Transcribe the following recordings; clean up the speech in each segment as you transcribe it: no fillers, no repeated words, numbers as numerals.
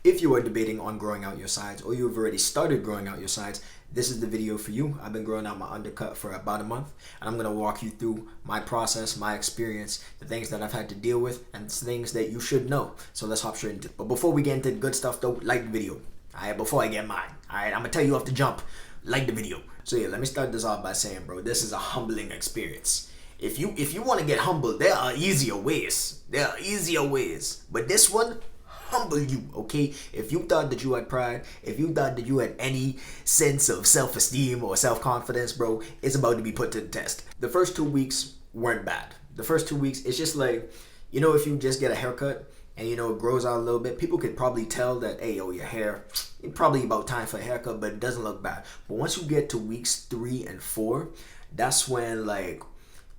If you are debating on growing out your sides or you've already started growing out your sides, this is the video for you. I've been growing out my undercut for about a month, and I'm going to walk you through my process, my experience, the things that I've had to deal with, and things that you should know. So let's hop straight into it. But before we get into the good stuff though, like the video. Alright, before I get mine. Alright, I'm going to tell you off the jump. Like the video. So yeah, let me start this off by saying, bro, this is a humbling experience. If you want to get humble, there are easier ways. But this one, humble you, okay? If you thought that you had pride, if you thought that you had any sense of self-esteem or self-confidence, bro, it's about to be put to the test. The first 2 weeks weren't bad. The first 2 weeks, it's just like, if you just get a haircut and, it grows out a little bit, people could probably tell that, hey, your hair, it's probably about time for a haircut, but it doesn't look bad. But once you get to weeks 3 and 4, that's when, like,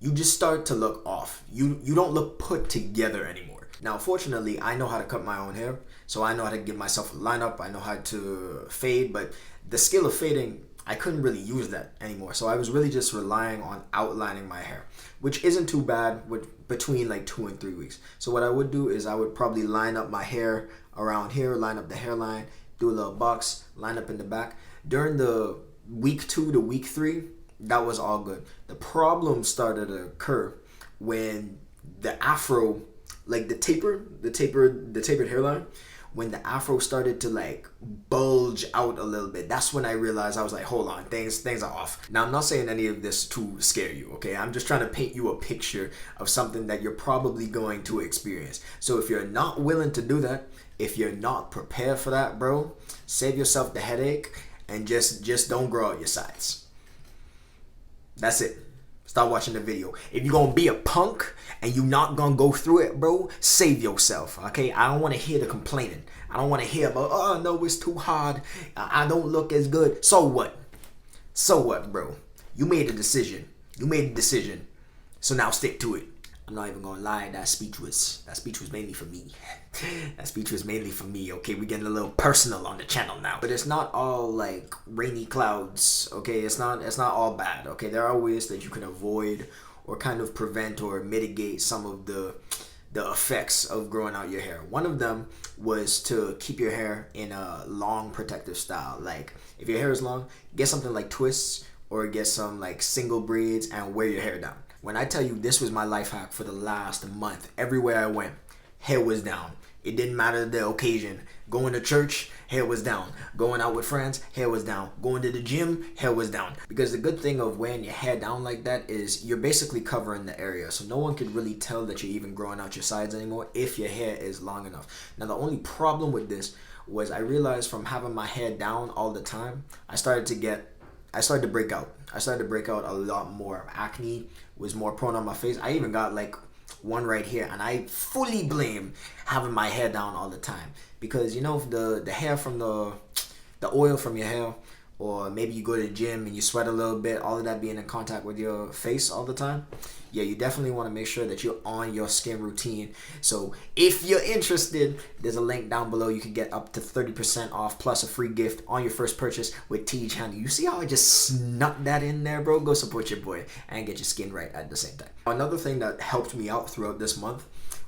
you just start to look off. You don't look put together anymore. Now, fortunately, I know how to cut my own hair, so I know how to give myself a lineup. I know how to fade, but the skill of fading, I couldn't really use that anymore. So I was really just relying on outlining my hair, which isn't too bad between like 2 and 3 weeks. So what I would do is I would probably line up my hair around here, line up the hairline, do a little box, line up in the back. During the week 2 to week 3, that was all good. The problem started to occur when the afro, like the tapered hairline, when the afro started to like bulge out a little bit. That's when I realized, I was like, hold on, things are off. Now, I'm not saying any of this to scare you, okay? I'm just trying to paint you a picture of something that you're probably going to experience. So if you're not willing to do that, if you're not prepared for that, bro, save yourself the headache and just don't grow out your sides. That's it. Start watching the video. If you're gonna be a punk and you're not gonna go through it, bro, save yourself, okay? I don't want to hear the complaining. I don't want to hear about, oh no, it's too hard, I don't look as good. So what? So what, bro? You made a decision. So now stick to it. I'm not even gonna lie, that speech was mainly for me. Okay? We're getting a little personal on the channel now. But it's not all like rainy clouds, okay? It's not all bad, okay? There are ways that you can avoid or kind of prevent or mitigate some of the effects of growing out your hair. One of them was to keep your hair in a long protective style. Like, if your hair is long, get something like twists or get some like single braids and wear your hair down. When I tell you this was my life hack for the last month, everywhere I went, hair was down. It didn't matter the occasion. Going to church, hair was down. Going out with friends, hair was down. Going to the gym, hair was down. Because the good thing of wearing your hair down like that is you're basically covering the area. So no one could really tell that you're even growing out your sides anymore if your hair is long enough. Now, the only problem with this was I realized from having my hair down all the time, I started to break out. I started to break out a lot more. Acne was more prone on my face. I even got like one right here, and I fully blame having my hair down all the time, because the hair from the oil from your hair, or maybe you go to the gym and you sweat a little bit, all of that being in contact with your face all the time. Yeah, you definitely want to make sure that you're on your skin routine. So if you're interested, there's a link down below. You can get up to 30% off plus a free gift on your first purchase with TH Handy. You see how I just snuck that in there, bro? Go support your boy and get your skin right at the same time. Another thing that helped me out throughout this month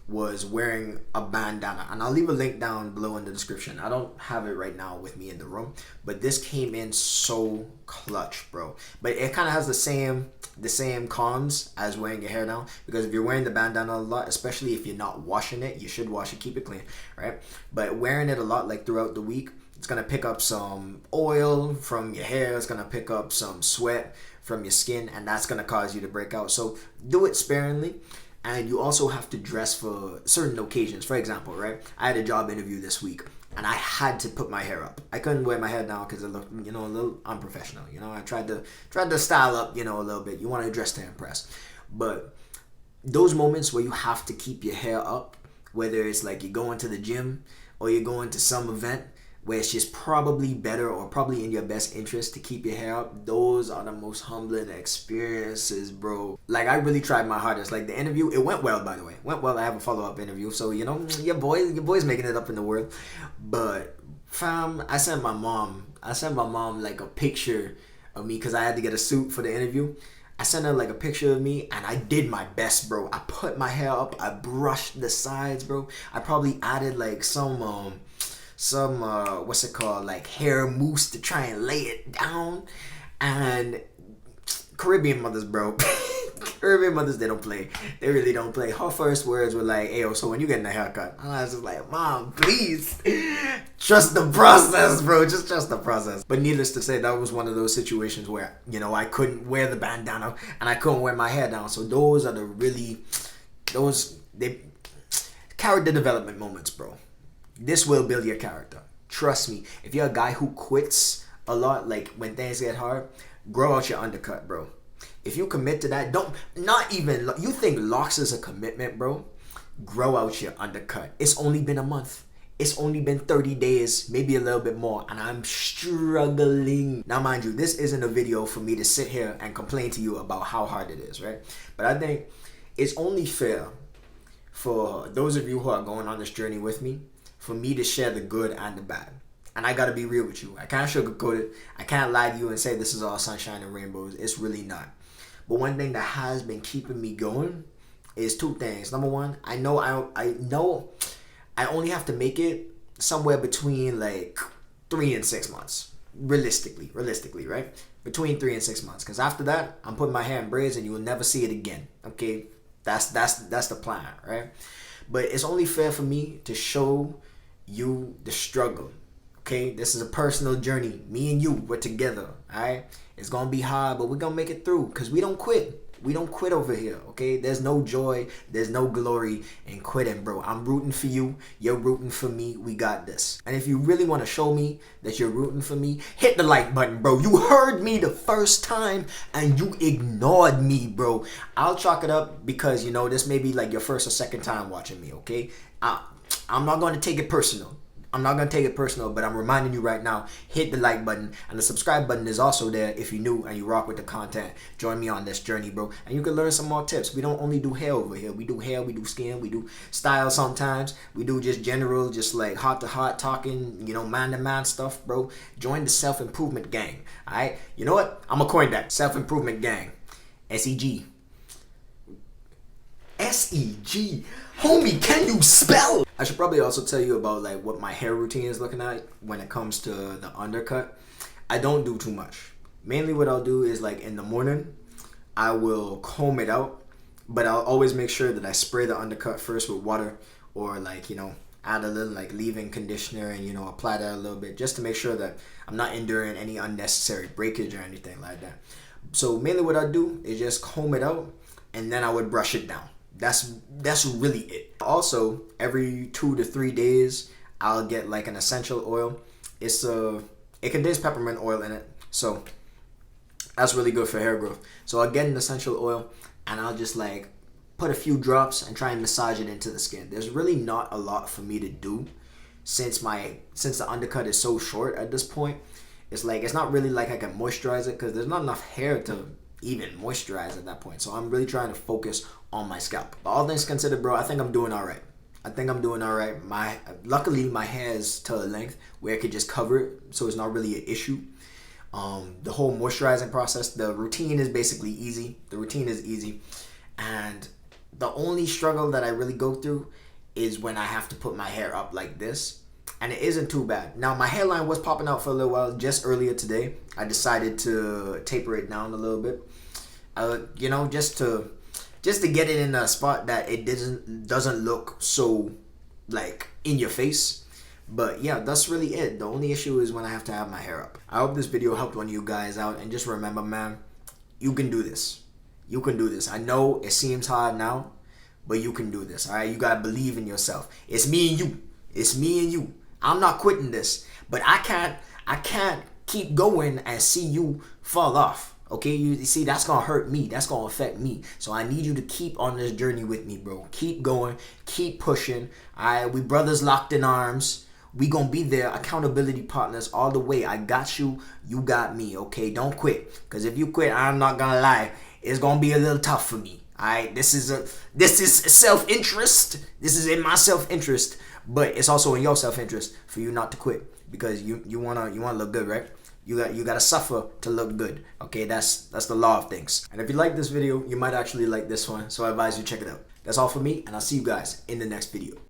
was wearing a bandana, and I'll leave a link down below in the description. I don't have it right now with me in the room, but this came in so clutch, bro. But it kind of has the same cons as wearing your hair down, because if you're wearing the bandana a lot, especially if you're not washing it, you should wash it, keep it clean, right? But wearing it a lot, like throughout the week, it's gonna pick up some oil from your hair, it's gonna pick up some sweat from your skin, and that's gonna cause you to break out. So do it sparingly. And you also have to dress for certain occasions. For example, right? I had a job interview this week, and I had to put my hair up. I couldn't wear my hair down because it looked, a little unprofessional. I tried to style up, a little bit. You want to dress to impress. But those moments where you have to keep your hair up, whether it's like you're going to the gym or you're going to some event where it's just probably better or probably in your best interest to keep your hair up, those are the most humbling experiences, bro. Like, I really tried my hardest. Like, the interview, it went well, by the way. Went well. I have a follow-up interview, so your boy's making it up in the world. But fam, I sent my mom like a picture of me, because I had to get a suit for the interview. I sent her like a picture of me, and I did my best, bro. I put my hair up, I brushed the sides, bro. I probably added like some what's it called, like hair mousse to try and lay it down. And Caribbean mothers, bro. Caribbean mothers, they don't play. They really don't play. Her first words were like, "Hey, yo, so when you getting a haircut?" And I was just like, "Mom, please, trust the process, bro. Just trust the process." But needless to say, that was one of those situations where, you know, I couldn't wear the bandana and I couldn't wear my hair down. So those are they character development moments, bro. This will build your character. Trust me. If you're a guy who quits a lot, like when things get hard, grow out your undercut, bro. If you commit to that, you think locks is a commitment, bro? Grow out your undercut. It's only been a month. It's only been 30 days, maybe a little bit more, and I'm struggling. Now, mind you, this isn't a video for me to sit here and complain to you about how hard it is, right? But I think it's only fair for those of you who are going on this journey with me, for me to share the good and the bad. And I gotta be real with you. I can't sugarcoat it. I can't lie to you and say this is all sunshine and rainbows. It's really not. But one thing that has been keeping me going is two things. Number one, I know I only have to make it somewhere between like 3 and 6 months. Realistically, right? Between 3 and 6 months. Because after that, I'm putting my hair in braids and you will never see it again. Okay? That's the plan, right? But it's only fair for me to show you the struggle. Okay, this is a personal journey. Me and you, we're together. All right, it's gonna be hard, but we're gonna make it through because we don't quit. We don't quit over here. Okay, there's no joy, there's no glory in quitting, bro. I'm rooting for you. You're rooting for me. We got this. And if you really want to show me that you're rooting for me, hit the like button, bro. You heard me the first time and you ignored me, bro. I'll chalk it up because, you know, this may be like your first or second time watching me. Okay, I'm not going to take it personal. But I'm reminding you right now, hit the like button, and the subscribe button is also there if you're new and you rock with the content. Join me on this journey, bro, and you can learn some more tips. We don't only do hair over here. We do hair, we do skin, we do style sometimes. We do just general, just like heart to heart talking, you know, man to man stuff, bro. Join the self-improvement gang, all right? You know what? I'm going to coin that. Self-improvement gang. SEG. SEG. Homie, can you spell? I should probably also tell you about like what my hair routine is looking like when it comes to the undercut. I don't do too much. Mainly what I'll do is like in the morning, I will comb it out, but I'll always make sure that I spray the undercut first with water or like, you know, add a little like leave-in conditioner and, you know, apply that a little bit just to make sure that I'm not enduring any unnecessary breakage or anything like that. So mainly what I do is just comb it out and then I would brush it down. That's really it. Also, every 2 to 3 days, I'll get like an essential oil. It contains peppermint oil in it, so that's really good for hair growth. So I'll get an essential oil and I'll just like put a few drops and try and massage it into the skin. There's really not a lot for me to do since the undercut is so short at this point. It's like it's not really like I can moisturize it because there's not enough hair to even moisturize at that point. So I'm really trying to focus on my scalp. But all things considered, bro, I think I'm doing all right. Luckily my hair is to a length where it could just cover it, so it's not really an issue. The whole moisturizing process, the routine is basically easy. And the only struggle that I really go through is when I have to put my hair up like this. And it isn't too bad. Now, my hairline was popping out for a little while. Just earlier today, I decided to taper it down a little bit. You know, just to get it in a spot that it doesn't look so like in your face. But yeah, that's really it. The only issue is when I have to have my hair up. I hope this video helped one of you guys out. And just remember, man, you can do this. You can do this. I know it seems hard now, but you can do this. All right, you gotta believe in yourself. It's me and you. It's me and you. I'm not quitting this, but I can't keep going and see you fall off. Okay, you see, that's gonna hurt me. That's gonna affect me. So I need you to keep on this journey with me, bro. Keep going, keep pushing. All right, we brothers locked in arms. We gonna be there, accountability partners all the way. I got you, you got me. Okay, don't quit, because if you quit, I'm not gonna lie, it's gonna be a little tough for me. All right, this is self-interest. This is in my self-interest. But it's also in your self-interest for you not to quit, because you wanna look good, right? You gotta suffer to look good. Okay, that's the law of things. And if you like this video, you might actually like this one, so I advise you check it out. That's all for me, and I'll see you guys in the next video.